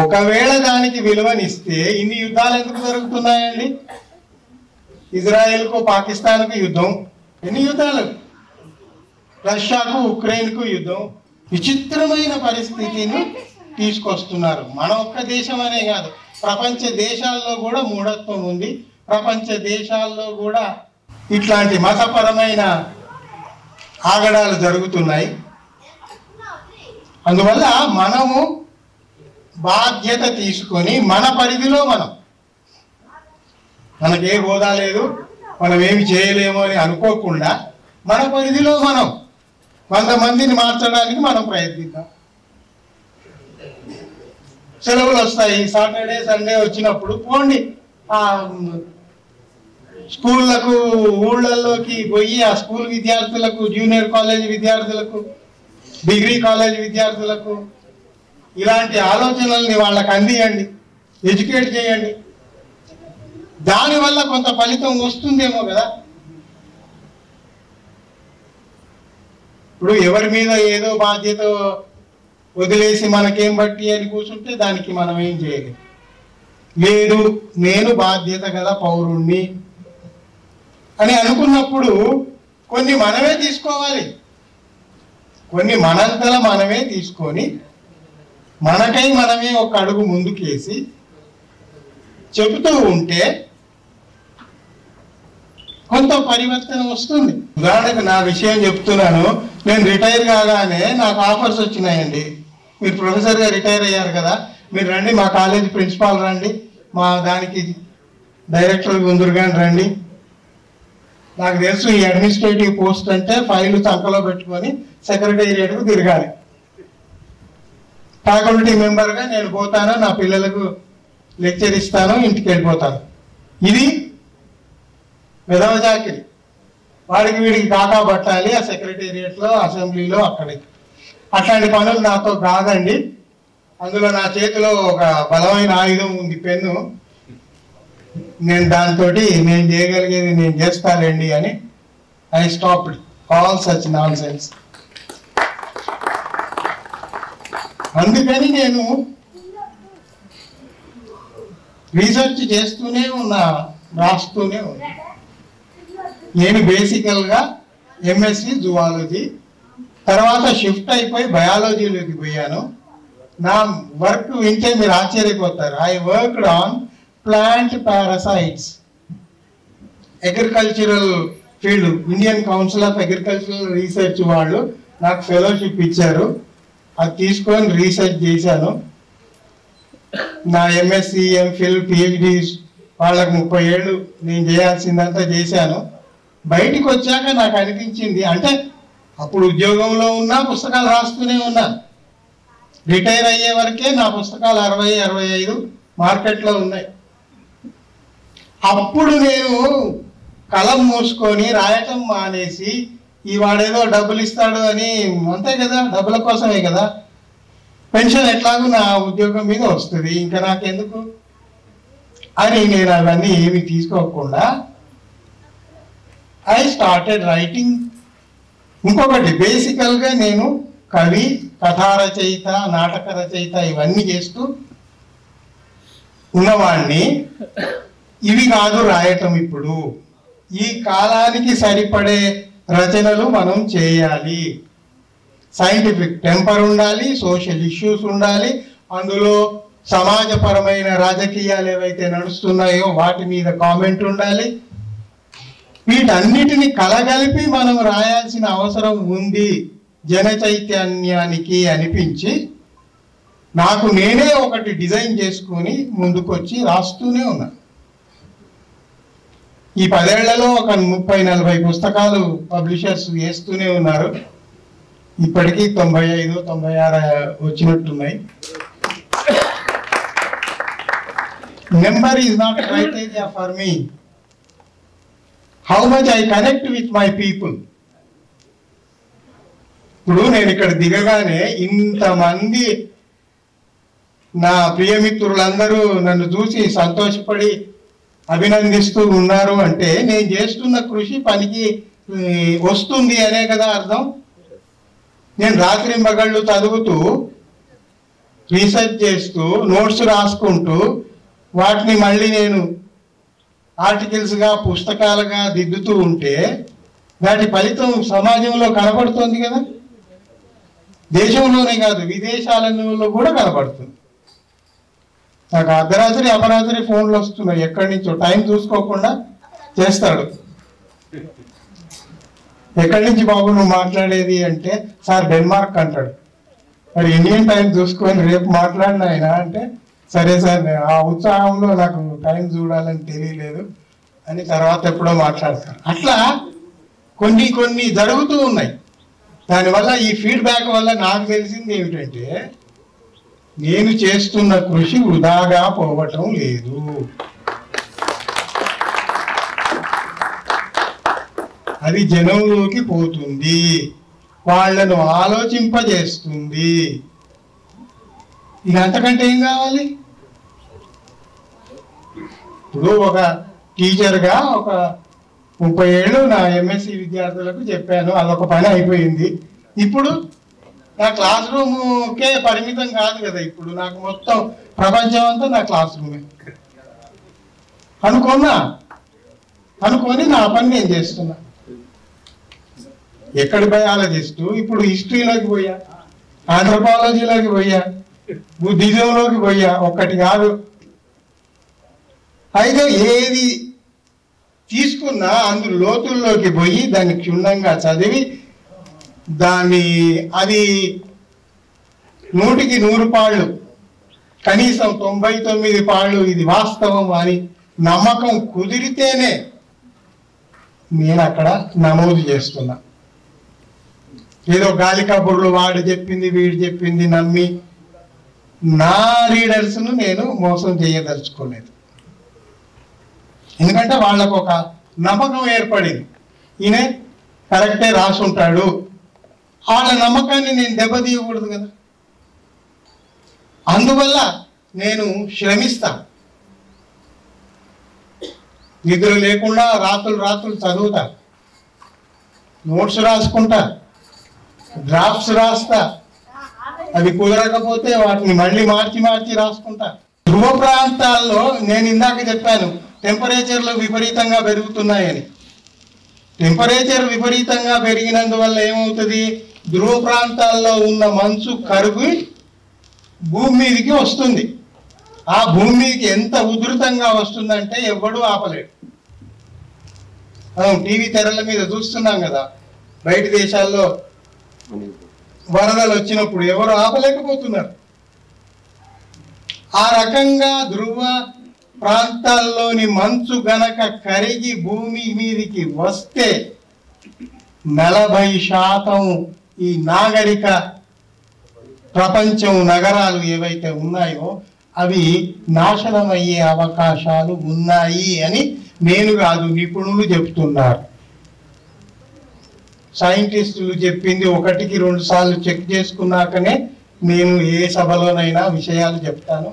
ఒకవేళ దానికి విలువనిస్తే ఇన్ని యుద్ధాలు ఎందుకు జరుగుతున్నాయండి? ఇజ్రాయెల్కు పాకిస్తాన్కు యుద్ధం, ఎన్ని యుద్ధాలు? రష్యాకు ఉక్రెయిన్కు యుద్ధం. విచిత్రమైన పరిస్థితిని తీసుకొస్తున్నారు. మన ఒక్క దేశం అనే కాదు, ప్రపంచ దేశాల్లో కూడా మూఢత్వం ఉంది. ప్రపంచ దేశాల్లో కూడా ఇట్లాంటి మతపరమైన ఆగడాలు జరుగుతున్నాయి. అందువల్ల మనము బాధ్యత తీసుకొని మన పరిధిలో మనకే హోదా లేదు, మనం ఏమి చేయలేము అని అనుకోకుండా మన పరిధిలో 100 మందిని మార్చడానికి మనం ప్రయత్నిద్దాం. సెలవులు వస్తాయి, సాటర్డే సండే వచ్చినప్పుడు పోండి, ఆ స్కూళ్ళకు ఊళ్ళల్లోకి పోయి ఆ స్కూల్ విద్యార్థులకు, జూనియర్ కాలేజ్ విద్యార్థులకు, డిగ్రీ కాలేజ్ విద్యార్థులకు ఇలాంటి ఆలోచనల్ని వాళ్ళకి అందియండి, ఎడ్యుకేట్ చేయండి. దానివల్ల కొంత ఫలితం వస్తుందేమో కదా. ఇప్పుడు ఎవరి మీద ఏదో బాధ్యత వదిలేసి మనకేం బట్టి అని కూర్చుంటే దానికి మనం ఏం చేయలేం. లేదు, నేను బాధ్యత గల పౌరుణ్ణి అని అనుకున్నప్పుడు కొన్ని మనమే తీసుకోవాలి. కొన్ని మనంతల మనమే తీసుకొని మనకై మనమే ఒక అడుగు ముందుకేసి చెబుతూ ఉంటే కొంత పరివర్తన వస్తుంది. ఉదాహరణకు నా విషయం చెప్తున్నాను. నేను రిటైర్ కాగానే నాకు ఆఫర్స్ వచ్చినాయండి. మీరు ప్రొఫెసర్గా రిటైర్ అయ్యారు కదా, మీరు రండి మా కాలేజీ ప్రిన్సిపాల్ రండి, మా దానికి డైరెక్టర్ గుందురుగాని రండి. నాకు తెలుసు ఈ అడ్మినిస్ట్రేటివ్ పోస్ట్ అంటే ఫైలు చంకలో పెట్టుకొని సెక్రటేరియట్కు తిరగాలి. ఫ్యాకల్టీ మెంబర్గా నేను పోతాను, నా పిల్లలకు లెక్చర్ ఇస్తాను, ఇంటికి వెళ్ళిపోతాను. ఇది విధవ చాకిరి. వాడికి వీడికి కాకా పట్టాలి ఆ సెక్రటేరియట్లో, అసెంబ్లీలో, అక్కడికి. అట్లాంటి పనులు నాతో కాదండి. అందులో నా చేతిలో ఒక బలమైన ఆయుధం ఉంది, పెన్ను. నేను దాంతో నేను చేయగలిగేది నేను చేస్తానండి అని I stopped all such non sense. అందుకని నేను రీసెర్చ్ చేస్తూనే ఉన్నా, రాస్తూనే ఉన్నా. నేను బేసికల్గా ఎంఎస్సి జువాలజీ, తర్వాత షిఫ్ట్ అయిపోయి బయాలజీలోకి పోయాను. నా వర్క్ వింటే మీరు ఆశ్చర్యపోతారు. I worked on plant parasites. Agricultural field, Indian council of agricultural research వాళ్ళు నాకు ఫెలోషిప్ ఇచ్చారు. అది తీసుకొని రీసెర్చ్ చేశాను. నా ఎంఎస్సి, ఎంఫిల్, పిహెచ్డీస్ వాళ్ళకు 30 ఏళ్ళు నేను చేయాల్సిందంతా చేశాను. బయటికి వచ్చాక నాకు అనిపించింది, అంటే అప్పుడు ఉద్యోగంలో ఉన్నా, పుస్తకాలు రాస్తూనే ఉన్నా. రిటైర్ అయ్యే వరకే నా పుస్తకాలు 60-65 మార్కెట్లో ఉన్నాయి. అప్పుడు నేను కలం మూసుకొని రాయటం మానేసి, ఈ వాడేదో డబ్బులు ఇస్తాడు అని, అంతే కదా, డబ్బుల కోసమే కదా, పెన్షన్ ఎట్లాగూ నా ఉద్యోగం మీద వస్తుంది, ఇంకా నాకెందుకు అని నేను అవన్నీ ఏమి తీసుకోకుండా ఐ స్టార్టెడ్ రైటింగ్. ఇంకొకటి, బేసికల్గా నేను కవి, కథా రచయిత, నాటక రచయిత ఇవన్నీ చేస్తూ ఉన్నవాడిని. ఇవి కాదు రాయటం. ఇప్పుడు ఈ కాలానికి సరిపడే రచనలు మనం చేయాలి. సైంటిఫిక్ టెంపర్ ఉండాలి, సోషల్ ఇష్యూస్ ఉండాలి, అందులో సమాజపరమైన రాజకీయాలు ఏవైతే నడుస్తున్నాయో వాటి మీద కామెంట్ ఉండాలి. వీటన్నిటిని కలగలిపి మనం రాయాల్సిన అవసరం ఉంది జన చైతన్యానికి అనిపించి, నాకు నేనే ఒకటి డిజైన్ చేసుకొని ముందుకొచ్చి రాస్తూనే ఉన్నా. ఈ 10 ఏళ్లలో ఒక 30-40 పుస్తకాలు పబ్లిషర్స్ వేస్తూనే ఉన్నారు. ఇప్పటికీ 95-96 వచ్చినట్టున్నాయి. Number is not criteria for me. How much I connect with my people. ఇప్పుడు నేను ఇక్కడ దిగగానే ఇంతమంది నా ప్రియమిత్రులందరూ నన్ను చూసి సంతోషపడి అభినందిస్తూ ఉన్నారు అంటే నేను చేస్తున్న కృషి పనికి వస్తుంది అనే కదా అర్థం. నేను రాత్రింబగళ్ళు చదువుతూ, రీసెర్చ్ చేస్తూ, నోట్స్ రాసుకుంటూ, వాటిని మళ్ళీ నేను ఆర్టికల్స్గా, పుస్తకాలుగా దిద్దుతూ ఉంటే వాటి ఫలితం సమాజంలో కనపడుతుంది కదా. దేశంలోనే కాదు, విదేశాలలో కూడా కనపడుతుంది. నాకు అర్ధరాత్రి అపరాత్రి ఫోన్లు వస్తున్నాయి, ఎక్కడి నుంచో, టైం చూసుకోకుండా చేస్తాడు. ఎక్కడి నుంచి బాబు నువ్వు మాట్లాడేది అంటే, సార్ డెన్మార్క్ అంటాడు. మరి ఇండియన్ టైం చూసుకొని రేపు మాట్లాడిన ఆయన అంటే, సరే సార్, ఆ ఉత్సాహంలో నాకు టైం చూడాలని తెలియలేదు అని తర్వాత ఎప్పుడో మాట్లాడతారు. అట్లా కొన్ని జరుగుతూ ఉన్నాయి. దానివల్ల ఈ ఫీడ్బ్యాక్ వల్ల నాకు తెలిసింది ఏమిటంటే, నేను చేస్తున్న కృషి వృధాగా పోవటం లేదు. అది జనంలోకి పోతుంది, వాళ్ళను ఆలోచింపజేస్తుంది. ఇక అంతకంటే ఏం కావాలి? ఇప్పుడు ఒక టీచర్గా ఒక 30 ఏళ్ళు నా ఎంఎస్సి విద్యార్థులకు చెప్పాను, అదొక పని అయిపోయింది. ఇప్పుడు నా క్లాస్ రూమ్కే పరిమితం కాదు కదా, ఇప్పుడు నాకు మొత్తం ప్రపంచం అంతా నా క్లాస్ రూమే అనుకొని నా పని నేను చేస్తున్నా. ఎక్కడి బయాలజిస్టు, ఇప్పుడు హిస్టరీలోకి పోయా, ఆంథ్రోపాలజీలోకి పోయా, బుద్ధిజంలోకి పోయా, ఒక్కటి కాదు. అయితే ఏది తీసుకున్న అందులో లోతుల్లోకి పోయి దాన్ని క్షుణ్ణంగా చదివి దాన్ని అది 100కి 100 పాళ్ళు కనీసం 99 పాళ్ళు ఇది వాస్తవం అని నమ్మకం కుదిరితేనే నేను అక్కడ నమోదు చేస్తున్నా. ఏదో గాలి కబుర్లు వాడు చెప్పింది వీడు చెప్పింది నమ్మి నా రీడర్స్ను నేను మోసం చేయదలుచుకోలేదు. ఎందుకంటే వాళ్ళకు ఒక నమ్మకం ఏర్పడింది, ఈయన కరెక్టే రాసుంటాడు. వాళ్ళ నమ్మకాన్ని నేను దెబ్బతీయకూడదు కదా. అందువల్ల నేను శ్రమిస్తా, నిద్ర లేకుండా రాత్రులు చదువుతా, నోట్స్ రాసుకుంటా, డ్రాఫ్ట్స్ రాస్తా, అది కుదరకపోతే వాటిని మళ్ళీ మార్చి రాసుకుంటా. ధ్రువ ప్రాంతాల్లో నేను ఇందాక చెప్పాను టెంపరేచర్లు విపరీతంగా పెరుగుతున్నాయని. టెంపరేచర్ విపరీతంగా పెరిగినందువల్ల ఏమవుతుంది, ధ్రువ ప్రాంతాల్లో ఉన్న మంచు కరిగి భూమి మీదకి వస్తుంది. ఆ భూమి మీదకి ఎంత ఉధృతంగా వస్తుందంటే ఎవ్వడూ ఆపలేడు. మనం టీవీ తెరల మీద చూస్తున్నాం కదా, బయట దేశాల్లో వరదలు వచ్చినప్పుడు ఎవరు ఆపలేకపోతున్నారు. ఆ రకంగా ధ్రువ ప్రాంతాల్లోని మంచు గనక కరిగి భూమి మీదికి వస్తే 40% ఈ నాగరిక ప్రపంచం నగరాలు ఏవైతే ఉన్నాయో అవి నాశనమయ్యే అవకాశాలు ఉన్నాయి అని నేను కాదు, నిపుణులు చెప్తున్నారు. సైంటిస్టులు చెప్పింది 1కి 2 సార్లు చెక్ చేసుకున్నాకనే నేను ఏ సభలోనైనా విషయాలు చెప్తాను,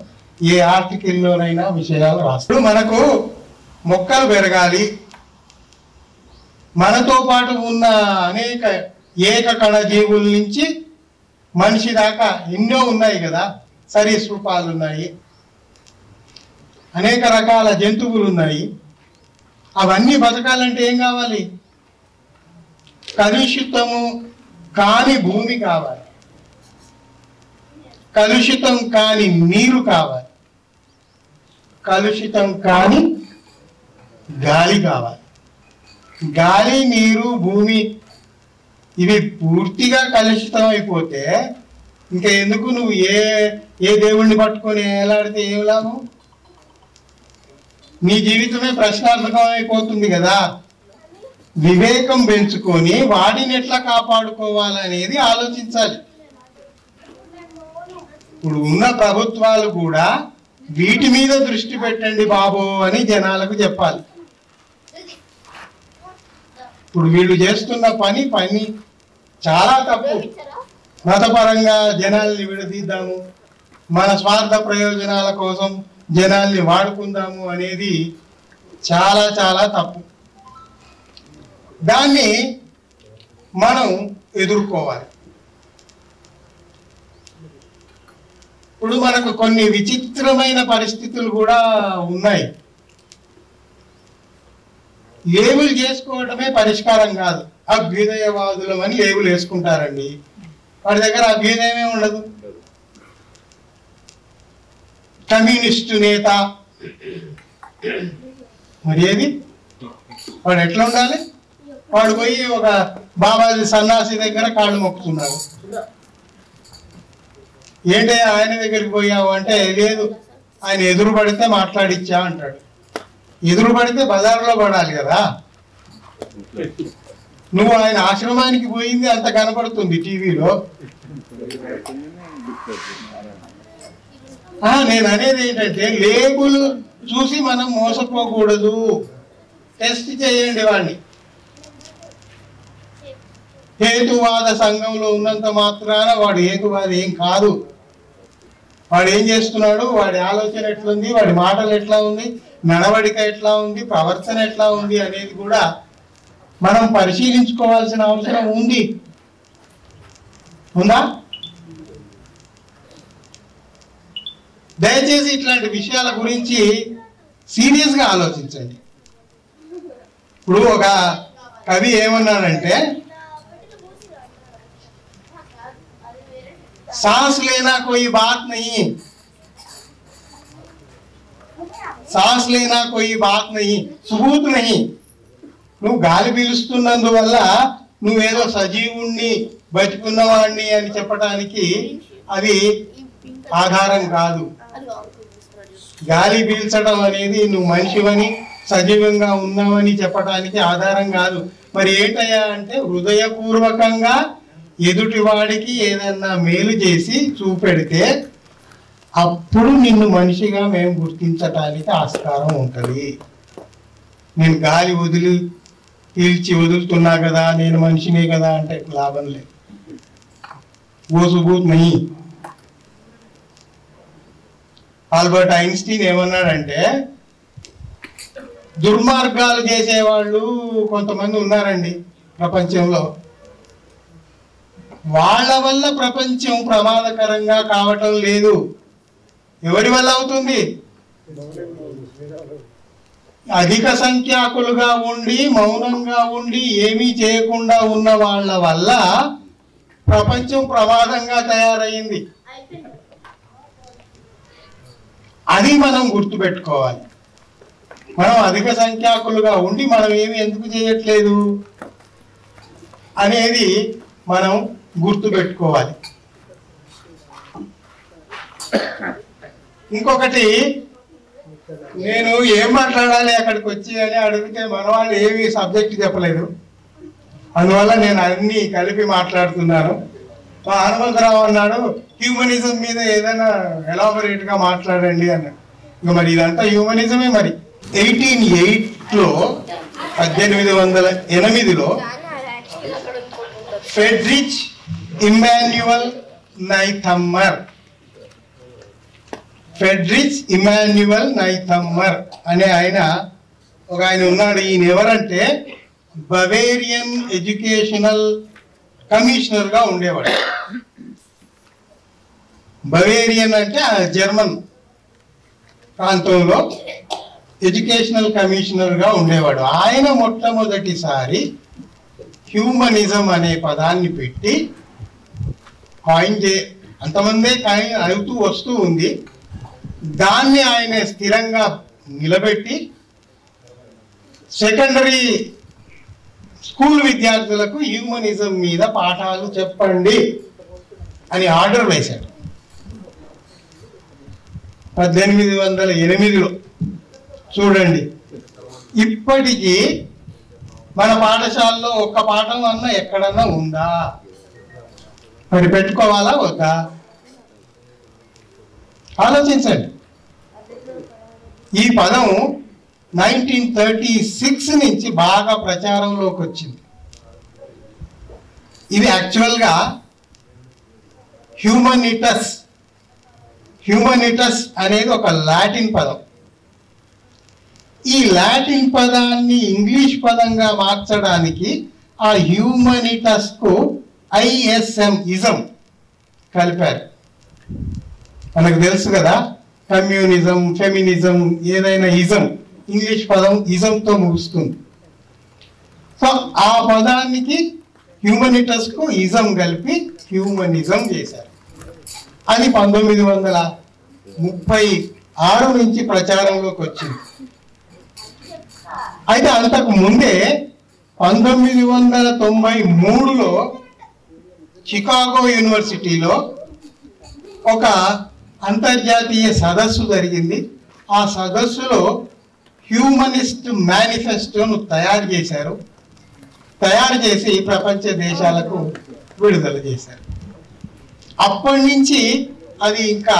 ఏ ఆర్టికల్లోనైనా విషయాలు రాస్తాను. మనకు మొక్కలు పెరగాలి, మనతో పాటు ఉన్న అనేక ఏకకణ జీవుల నుంచి మనిషి దాకా ఎన్నో ఉన్నాయి కదా, సరీసృపాలు ఉన్నాయి, అనేక రకాల జంతువులు ఉన్నాయి. అవన్నీ బతకాలంటే ఏం కావాలి, కలుషితము కాని భూమి కావాలి, కలుషితం కాని నీరు కావాలి, కలుషితం కాని గాలి కావాలి. గాలి నీరు భూమి ఇవి పూర్తిగా కలుషితం అయిపోతే ఇంకా ఎందుకు నువ్వు ఏ దేవుణ్ణి పట్టుకొని ఎలాడితే ఏం లాభం, నీ జీవితమే ప్రశ్నార్థకం అయిపోతుంది కదా. వివేకం పెంచుకొని వాడిని ఎట్లా కాపాడుకోవాలనేది ఆలోచించాలి. ఇప్పుడు ఉన్న ప్రభుత్వాలు కూడా వీటి మీద దృష్టి పెట్టండి బాబు అని జనాలకు చెప్పాలి. ఇప్పుడు వీళ్ళు చేస్తున్న పని చాలా తప్పు. మతపరంగా జనాల్ని విడదీద్దాము, మన స్వార్థ ప్రయోజనాల కోసం జనాల్ని వాడుకుందాము అనేది చాలా చాలా తప్పు. దాన్ని మనం ఎదుర్కోవాలి. ఇప్పుడు మనకు కొన్ని విచిత్రమైన పరిస్థితులు కూడా ఉన్నాయి. లేబుల్ చేసుకోవడమే పరిష్కారం కాదు. అభ్యుదయవాదులం అని లేబుల్ వేసుకుంటారండి, వాడి దగ్గర అభ్యుదయమే ఉండదు. కమ్యూనిస్టు నేత మరి ఏది, వాడు ఎట్లా ఉండాలి, వాడు పోయి ఒక బాబాజీ సన్నాసి దగ్గర కాళ్ళు మొక్కుతున్నాడు. ఏంటి ఆయన దగ్గరికి పోయావు అంటే, లేదు ఆయన ఎదురు పడితే మాట్లాడిచ్చా అంటాడు. ఎదురు పడితే బజార్లో పడాలి కదా. నువ్వు ఆయన ఆశ్రమానికి పోయింది అంత కనపడుతుంది టీవీలో. నేను అనేది ఏంటంటే, లేబుల్ చూసి మనం మోసపోకూడదు. టెస్ట్ చేయండి వాడిని. హేతువాద సంఘంలో ఉన్నంత మాత్రాన వాడు హేతువాది ఏం కాదు. వాడు ఏం చేస్తున్నాడు, వాడి ఆలోచన ఎట్లుంది, వాడి మాటలు ఎట్లా ఉంది, నడవడిక ఎట్లా ఉంది, ప్రవర్తన ఎట్లా ఉంది అనేది కూడా మనం పరిశీలించుకోవాల్సిన అవసరం ఉందా? దయచేసి ఇట్లాంటి విషయాల గురించి సీరియస్గా ఆలోచించండి. ఇప్పుడు ఒక కవి ఏమన్నాడంటే, सांस लेना कोई बात नहीं, सांस लेना कोई बात नहीं, सबूत नहीं, నువ్వు గాలి పీలుస్తున్నందువల్ల నువ్వేదో సజీవుణ్ణి బతికున్నవాడిని అని చెప్పడానికి అది ఆధారం కాదు. గాలి పీల్చడం అనేది నువ్వు మనిషివని సజీవంగా ఉన్నావని చెప్పడానికి ఆధారం కాదు. మరి ఏంటయ్యా అంటే హృదయపూర్వకంగా ఎదుటివాడికి ఏదన్నా మేలు చేసి చూపెడితే అప్పుడు నిన్ను మనిషిగా మేము గుర్తించటానికి ఆస్కారం ఉంటుంది. నేను గాలి పీల్చి వదులుతున్నా కదా, నేను మనిషినే కదా అంటే లాభం లేదు. वो सबूत नहीं. ఆల్బర్ట్ ఐన్స్టీన్ ఏమన్నాడంటే దుర్మార్గాలు చేసేవాళ్ళు కొంతమంది ఉన్నారండి ప్రపంచంలో, వాళ్ళ వల్ల ప్రపంచం ప్రమాదకరంగా కావటం లేదు. ఎవరి వల్ల అవుతుంది? అధిక సంఖ్యాకులుగా ఉండి మౌనంగా ఉండి ఏమీ చేయకుండా ఉన్న వాళ్ళ వల్ల ప్రపంచం ప్రమాదంగా తయారైంది. అది మనం గుర్తుపెట్టుకోవాలి. మనం అధిక సంఖ్యాకులుగా ఉండి మనం ఏమి ఎందుకు చేయట్లేదు అనేది మనం గుర్తుపెట్టుకోవాలి. ఇంకొకటి, నేను ఏం మాట్లాడాలి అక్కడికి వచ్చి అని అడిగితే మన వాళ్ళు ఏమి సబ్జెక్ట్ చెప్పలేదు, అందువల్ల నేను అన్ని కలిపి మాట్లాడుతున్నాను. హనుమంతరావు అన్నాడు హ్యూమనిజం మీద ఏదైనా ఎలాబొరేట్ గా మాట్లాడండి అన్నాడు. ఇక మరి ఇదంతా హ్యూమనిజమే. మరి 1808లో 1808లో ఫ్రెడ్రిచ్ ఇమ్మాన్యుయల్ నైథమ్మర్ అనే ఆయన ఉన్నాడు. ఈయన ఎవరంటే బవేరియన్ ఎడ్యుకేషనల్ కమిషనర్ గా ఉండేవాడు. బవేరియన్ అంటే జర్మన్ ప్రాంతంలో ఎడ్యుకేషనల్ కమిషనర్ గా ఉండేవాడు. ఆయన మొట్టమొదటిసారి హ్యూమనిజం అనే పదాన్ని పెట్టి అంతమందే అవుతూ వస్తూ ఉంది. దాన్ని ఆయన స్థిరంగా నిలబెట్టి సెకండరీ స్కూల్ విద్యార్థులకు హ్యూమనిజం మీద పాఠాలు చెప్పండి అని ఆర్డర్ వేశాడు 1808లో. చూడండి, ఇప్పటికీ మన పాఠశాలలో ఒక్క పాఠం అన్నా ఎక్కడన్నా ఉందా? మరి పెట్టుకోవాలా వద్దా? ఆలోచించండి. ఈ పదం 1936 నుంచి బాగా ప్రచారంలోకి వచ్చింది. ఇది యాక్చువల్గా హ్యూమనిటస్ అనేది ఒక లాటిన్ పదం. ఈ లాటిన్ పదాన్ని ఇంగ్లీష్ పదంగా మార్చడానికి ఆ హ్యూమనిటస్ కు ఇజం కలిపారు. మనకు తెలుసు కదా, కమ్యూనిజం, ఫెమినిజం, ఏదైనా ఇజం, ఇంగ్లీష్ పదం ఇజంతో ముగుస్తుంది. సో ఆ పదానికి హ్యూమనిటస్ కు ఇజం కలిపి హ్యూమనిజం చేశారు. అది 1936 నుంచి ప్రచారంలోకి వచ్చింది. అయితే అంతకు ముందే 1993లో చికాగో యూనివర్సిటీలో ఒక అంతర్జాతీయ సదస్సు జరిగింది. ఆ సదస్సులో హ్యూమనిస్ట్ మేనిఫెస్టోను తయారు చేసి ప్రపంచ దేశాలకు విడుదల చేశారు. అప్పటి నుంచి అది ఇంకా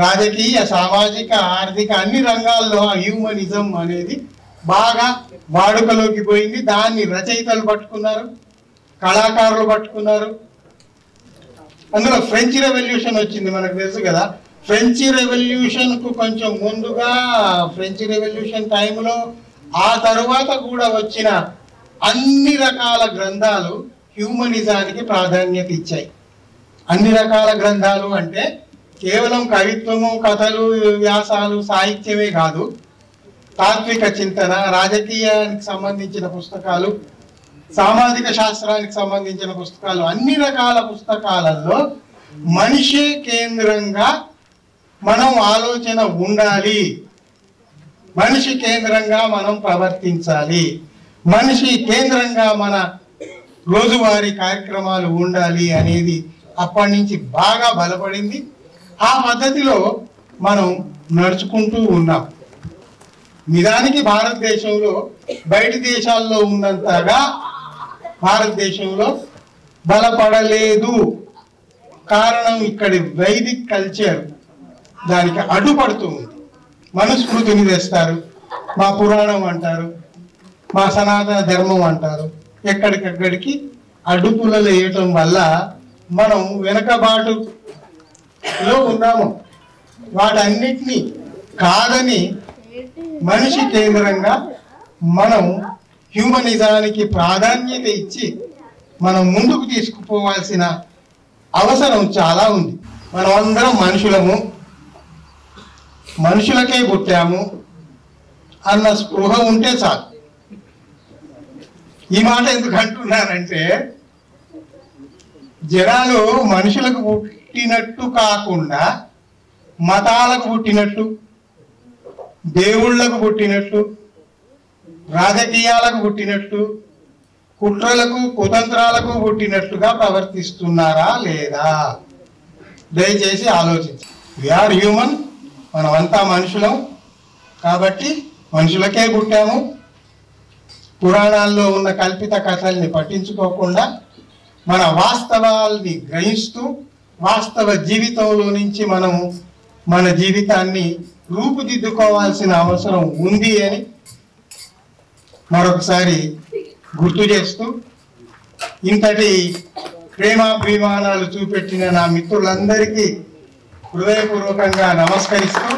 రాజకీయ, సామాజిక, ఆర్థిక అన్ని రంగాల్లో హ్యూమనిజం అనేది బాగా వాడుకలోకి పోయింది. దాన్ని రచయితలు పట్టుకున్నారు, కళాకారులు పట్టుకున్నారు. అందులో ఫ్రెంచ్ రెవల్యూషన్ వచ్చింది, మనకు తెలుసు కదా. ఫ్రెంచ్ రెవల్యూషన్ కు కొంచెం ముందుగా, ఫ్రెంచ్ రెవల్యూషన్ టైంలో, ఆ తరువాత కూడా వచ్చిన అన్ని రకాల గ్రంథాలు హ్యూమనిజానికి ప్రాధాన్యత ఇచ్చాయి. అన్ని రకాల గ్రంథాలు అంటే కేవలం కవిత్వము, కథలు, వ్యాసాలు, సాహిత్యమే కాదు, తాత్విక చింతన, రాజకీయానికి సంబంధించిన పుస్తకాలు, సామాజిక శాస్త్రానికి సంబంధించిన పుస్తకాలు, అన్ని రకాల పుస్తకాలలో మనిషే కేంద్రంగా మనం ఆలోచన ఉండాలి, మనిషి కేంద్రంగా మనం ప్రవర్తించాలి, మనిషి కేంద్రంగా మన రోజువారీ కార్యక్రమాలు ఉండాలి అనేది అప్పటి నుంచి బాగా బలపడింది. ఆ పద్ధతిలో మనం నడుచుకుంటూ ఉన్నాం. నిజానికి భారతదేశంలో బయటి దేశాల్లో ఉన్నంతగా భారతదేశంలో బలపడలేదు. కారణం ఇక్కడి వైదిక్ కల్చర్ దానికి అడ్డుపడుతూ ఉంది. మనుస్మృతిని తెస్తారు, మా పురాణం అంటారు, మా సనాతన ధర్మం అంటారు. ఎక్కడికక్కడికి అడ్డుపుల్లలు వేయటం వల్ల మనం వెనకబాటులో ఉన్నాము. వాటన్నిటినీ కాదని మనిషి కేంద్రంగా మనం హ్యూమనిజానికి ప్రాధాన్యత ఇచ్చి మనం ముందుకు తీసుకుపోవాల్సిన అవసరం చాలా ఉంది. మనం అందరం మనుషులము, మనుషులకే పుట్టాము అన్న స్పృహ ఉంటే చాలు. ఈ మాట ఎందుకు అంటున్నానంటే, జనాలు మనుషులకు పుట్టినట్టు కాకుండా మతాలకు పుట్టినట్టు, దేవుళ్లకు పుట్టినట్టు, రాజకీయాలకు పుట్టినట్టు, కుట్రలకు కుతంత్రాలకు పుట్టినట్టుగా ప్రవర్తిస్తున్నారా లేదా? దయచేసి ఆలోచించండి. వీఆర్ హ్యూమన్, మనమంతా మనుషులం కాబట్టి మనుషులకే పుట్టాము. పురాణాల్లో ఉన్న కల్పిత కథల్ని పట్టించుకోకుండా మన వాస్తవాల్ని గ్రహిస్తూ వాస్తవ జీవితంలో నుంచి మనము మన జీవితాన్ని రూపుదిద్దుకోవాల్సిన అవసరం ఉంది అని మరొకసారి గుర్తు చేస్తూ, ఇంతటి ప్రేమాభిమానాలు చూపెట్టిన నా మిత్రులందరికీ హృదయపూర్వకంగా నమస్కరిస్తూ